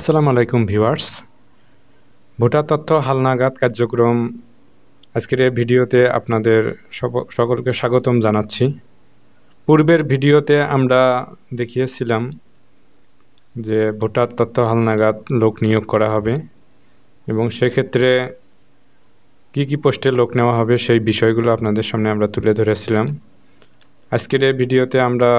আসসালামু আলাইকুম viewers. Voter তথ্য হালনাগাদ কার্যক্রম আজকের এই ভিডিওতে আপনাদের সকলকে স্বাগতম জানাচ্ছি। পূর্বের ভিডিওতে আমরা দেখিয়েছিলাম যে ভোটার তথ্য হালনাগাদ লোক নিয়োগ করা হবে এবং সেক্ষেত্রে কি পোস্টে লোক নেওয়া হবে সেই বিষয়গুলো আপনাদের সামনে আমরা তুলে ধরেছিলাম। আজকের এই ভিডিওতে আমরা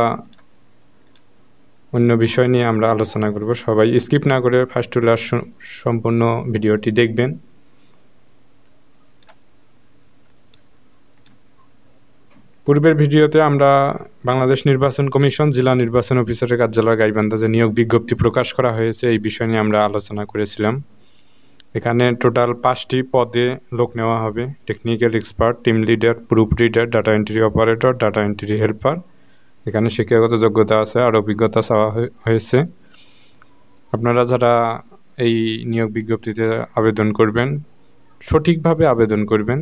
অন্য বিষয় নিয়ে আমরা আলোচনা করব। সবাই স্কিপ না করে ফার্স্ট টু লাস্ট সম্পূর্ণ ভিডিওটি দেখবেন। পূর্বের ভিডিওতে আমরা বাংলাদেশ নির্বাচন কমিশন জেলা নির্বাচন অফিসারের কার্যালয় গাইবান্ধা যে নিয়োগ বিজ্ঞপ্তি প্রকাশ করা হয়েছে এই বিষয় নিয়ে আমরা আলোচনা করেছিলাম। এখানে টোটাল 5টি পদে লোক নেওয়া হবে: technical expert, team leader, proof reader, data entry operator, data entry helper. এখানে শিক্ষাগত যোগ্যতা আছে আর অভিজ্ঞতা চাওয়া হয়েছে। আপনারা যারা এই নিয়োগ বিজ্ঞপ্তিতে আবেদন করবেন সঠিকভাবে আবেদন করবেন।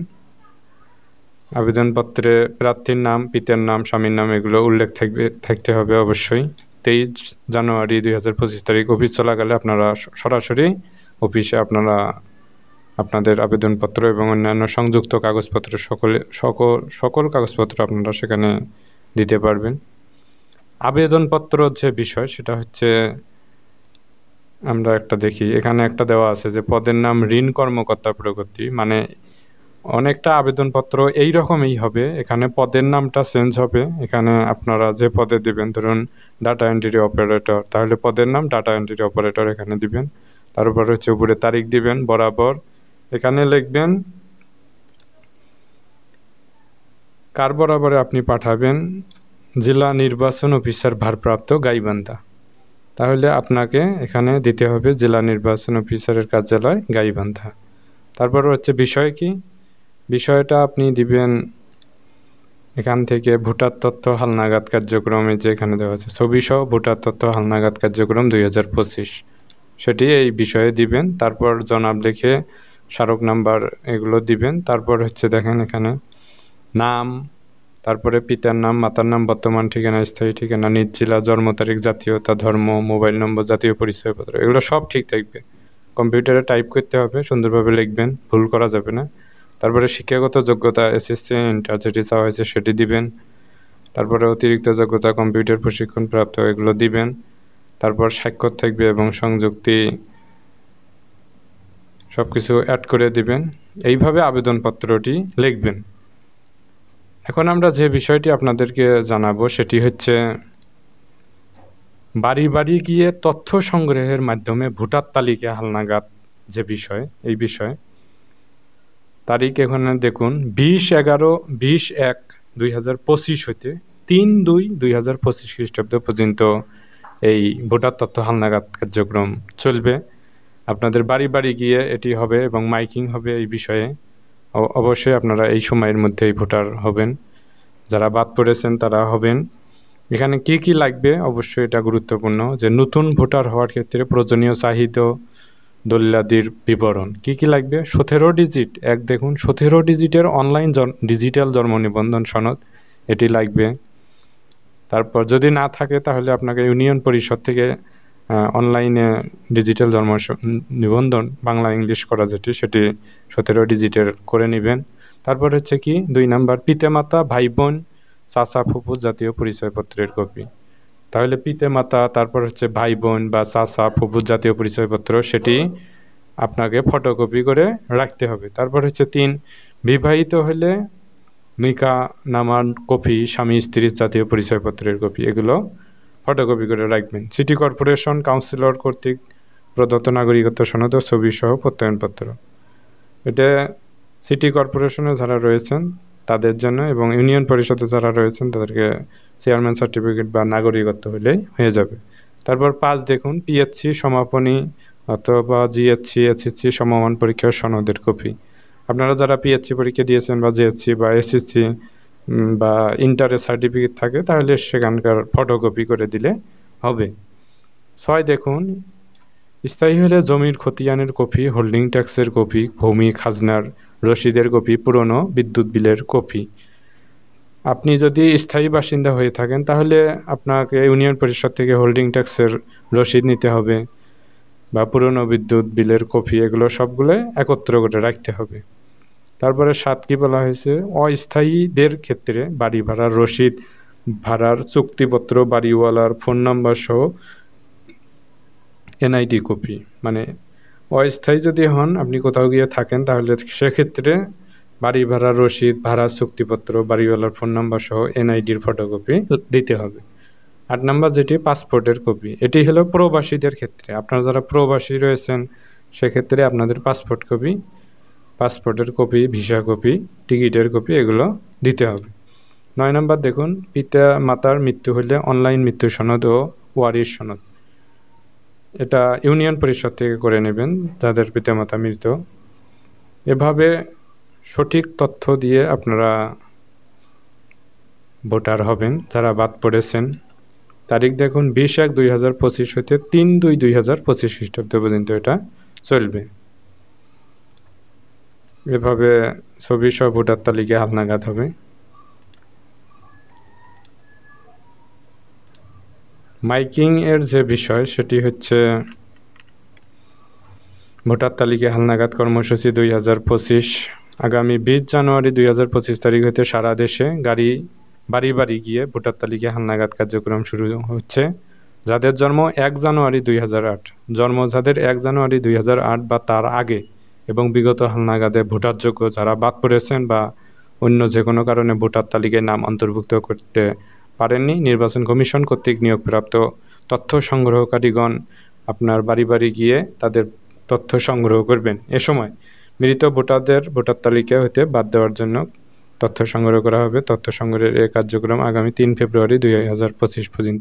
আবেদনপত্রে প্রার্থীর নাম, পিতার নাম, স্বামীর নাম এগুলো উল্লেখ থাকতে হবে অবশ্যই। 23 জানুয়ারি 2025 তারিখ অফিস চলাকালে আপনারা সরাসরি অফিসে আপনাদের আবেদনপত্র এবং অন্যান্য সংযুক্ত কাগজপত্র সকল কাগজপত্র আপনারা সেখানে দিতে পারবেন। আবেদনপত্র যে বিষয় সেটা হচ্ছে আমরা একটা দেখি, এখানে একটা দেওয়া আছে যে পদের নাম ঋণ কর্মকর্তা প্রগতি, মানে অনেকটা আবেদনপত্র এই রকমই হবে। এখানে পদের নামটা চেঞ্জ হবে। এখানে আপনারা যে পদে দিবেন, ধরুন ডাটা এন্ট্রি অপারেটর, তাহলে পদের নাম ডাটা এন্ট্রি অপারেটর এখানে দিবেন। তারপর হচ্ছে উপরে তারিখ দিবেন বরাবর। এখানে লিখবেন কার বরাবরে আপনি পাঠাবেন, জেলা নির্বাচন অফিসার ভারপ্রাপ্ত গাইবান্ধা। তাহলে আপনাকে এখানে দিতে হবে জেলা নির্বাচন অফিসারের কার্যালয় গাইবান্ধা। তারপর হচ্ছে বিষয় কি, বিষয়টা আপনি দিবেন এখান থেকে ভোটার তথ্য হালনাগাদ কার্যক্রমে যে এখানে দেওয়া আছে ছবিসহ ভোটার তথ্য হালনাগাদ কার্যক্রম 2025 সেটি এই বিষয়ে দিবেন। তারপর জনাব লিখে স্মারক নাম্বার এগুলো দিবেন। তারপর হচ্ছে দেখেন এখানে নাম, তারপরে পিতার নাম, মাতার নাম, বর্তমান ঠিকানা, স্থায়ী ঠিকানা, নিজ জেলা, জন্ম তারিখ, জাতীয়তা, ধর্ম, মোবাইল নম্বর, জাতীয় পরিচয়পত্র এগুলো সব ঠিক থাকবে। কম্পিউটারে টাইপ করতে হবে, সুন্দরভাবে লিখবেন, ভুল করা যাবে না। তারপরে শিক্ষাগত যোগ্যতা এসএসসি ইন্টার যেটি চাওয়া হয়েছে সেটি দিবেন। তারপরে অতিরিক্ত যোগ্যতা কম্পিউটার প্রশিক্ষণ প্রাপ্ত এগুলো দিবেন। তারপর স্বাক্ষর থাকবে এবং সংযুক্তি সব কিছু অ্যাড করে দিবেন। এইভাবে আবেদনপত্রটি লিখবেন। এখন আমরা যে বিষয়টি আপনাদেরকে জানাবো সেটি হচ্ছে বাড়ি বাড়ি গিয়ে তথ্য সংগ্রহের মাধ্যমে ভোটার তালিকা হালনাগাদ যে বিষয়, এই বিষয় তারিখ এখানে দেখুন 20/11/2025 হইতে 3/2/2025 খ্রিস্টাব্দ পর্যন্ত এই ভোটার তথ্য হালনাগাদ কার্যক্রম চলবে। আপনাদের বাড়ি বাড়ি গিয়ে এটি হবে এবং মাইকিং হবে এই বিষয়ে। অবশ্যই আপনারা এই সময়ের মধ্যেই ভোটার হবেন, যারা বাদ পড়েছেন তারা হবেন। এখানে কি লাগবে অবশ্যই এটা গুরুত্বপূর্ণ যে নতুন ভোটার হওয়ার ক্ষেত্রে প্রয়োজনীয় চাহিদা দলিলাদির বিবরণ কি লাগবে। 17 ডিজিট দেখুন 17 ডিজিটের অনলাইন ডিজিটাল জন্ম নিবন্ধন সনদ এটি লাগবে। তারপর যদি না থাকে তাহলে আপনাকে ইউনিয়ন পরিষদ থেকে অনলাইনে ডিজিটাল জন্ম নিবন্ধন বাংলা ইংলিশ করা যেটি সেটি 17 ডিজিটের করে নেবেন। তারপর হচ্ছে কি 2 নাম্বার পিতামাতা, ভাই বোন, চাচা, ফুফু জাতীয় পরিচয়পত্রের কপি। তাহলে পিতামাতা, তারপর হচ্ছে ভাই বোন বা চাচা, ফুফু জাতীয় পরিচয়পত্র সেটি আপনাকে ফটোকপি করে রাখতে হবে। তারপর হচ্ছে 3 বিবাহিত হলে নিকা নামার কপি, স্বামী স্ত্রীর জাতীয় পরিচয়পত্রের কপি এগুলো ফটোকপি করে রাখবেন। সিটি কর্পোরেশন কাউন্সিলর কর্তৃক প্রদত্ত নাগরিকত্ব সনদ ও ছবি সহ প্রত্যয়নপত্র, এটা সিটি কর্পোরেশনে যারা রয়েছেন তাদের জন্য এবং ইউনিয়ন পরিষদে যারা রয়েছেন তাদেরকে চেয়ারম্যান সার্টিফিকেট বা নাগরিকত্ব হলেই হয়ে যাবে। তারপর 5 দেখুন পিএসসি সমাপনী অথবা জিএসসি এসএসসি সমমান পরীক্ষার সনদের কপি। আপনারা যারা পিএসসি পরীক্ষা দিয়েছেন বা জিএসসি বা এসএসসি বা ইন্টারের সার্টিফিকেট থাকে তাহলে সেখানকার ফটোকপি করে দিলে হবে। 6 দেখুন স্থায়ী হলে জমির খতিয়ানের কপি, হোল্ডিং ট্যাক্সের কপি, ভূমি খাজনার রসিদের কপি, পুরনো বিদ্যুৎ বিলের কপি। আপনি যদি স্থায়ী বাসিন্দা হয়ে থাকেন তাহলে আপনাকে ইউনিয়ন পরিষদ থেকে হোল্ডিং ট্যাক্সের রসিদ নিতে হবে। বা পুরনো বিদ্যুৎ বিলের কপি, এগুলো সবগুলো একত্র করে রাখতে হবে। তারপরে 7 কি বলা হয়েছে, অস্থায়ীদের ক্ষেত্রে বাড়ি ভাড়ার রসিদ, ভাড়ার চুক্তিপত্র, বাড়িওয়ালার ফোন নাম্বার সহ এনআইডি কপি। মানে অস্থায়ী যদি হন, আপনি কোথাও গিয়ে থাকেন, তাহলে সেক্ষেত্রে বাড়ি ভাড়ার রসিদ, ভাড়ার চুক্তিপত্র, বাড়িওয়ালার ফোন নাম্বার সহ এনআইডির ফটোকপি দিতে হবে। 8 নাম্বার যেটি পাসপোর্টের কপি, এটি হলো প্রবাসীদের ক্ষেত্রে। আপনারা যারা প্রবাসী রয়েছেন সেক্ষেত্রে আপনাদের পাসপোর্টের কপি, ভিসা কপি, টিকিটের কপি এগুলো দিতে হবে। 9 নাম্বার দেখুন, পিতা মাতার মৃত্যু হলে অনলাইন মৃত্যু সনদ ও ওয়ারিশ সনদ, এটা ইউনিয়ন পরিষদ থেকে করে নেবেন যাদের পিতামাতা মৃত। এভাবে সঠিক তথ্য দিয়ে আপনারা ভোটার হবেন যারা বাদ পড়েছেন। তারিখ দেখুন 20/1/2025 হতে 3/2/2025 খ্রিস্টাব্দ পর্যন্ত এটা চলবে। এভাবে ছবি সহ ভোটার তালিকা হালনাগাদ হবে। মাইকিং এর যে বিষয় সেটি হচ্ছে ভোটার তালিকা হালনাগাদ কর্মসূচি 2025 আগামী 20 জানুয়ারি 2025 তারিখ হতে সারা দেশে বাড়ি বাড়ি গিয়ে ভোটার তালিকা হালনাগাদ কার্যক্রম শুরু হচ্ছে। যাদের জন্ম 1 জানুয়ারি 2008, জন্ম যাদের 1 জানুয়ারি 2008 বা তার আগে এবং বিগত হালনাগাদে ভোটারযোগ্য যারা বাদ পড়েছেন বা অন্য যে কোনো কারণে ভোটার তালিকায় নাম অন্তর্ভুক্ত করতে পারেননি, নির্বাচন কমিশন কর্তৃক নিয়োগপ্রাপ্ত তথ্য সংগ্রহকারীগণ আপনার বাড়ি বাড়ি গিয়ে তাদের তথ্য সংগ্রহ করবেন। এ সময় মৃত ভোটারদের ভোটার তালিকা হতে বাদ দেওয়ার জন্য তথ্য সংগ্রহ করা হবে। তথ্য সংগ্রহের এই কার্যক্রম আগামী 3 ফেব্রুয়ারি 2025 পর্যন্ত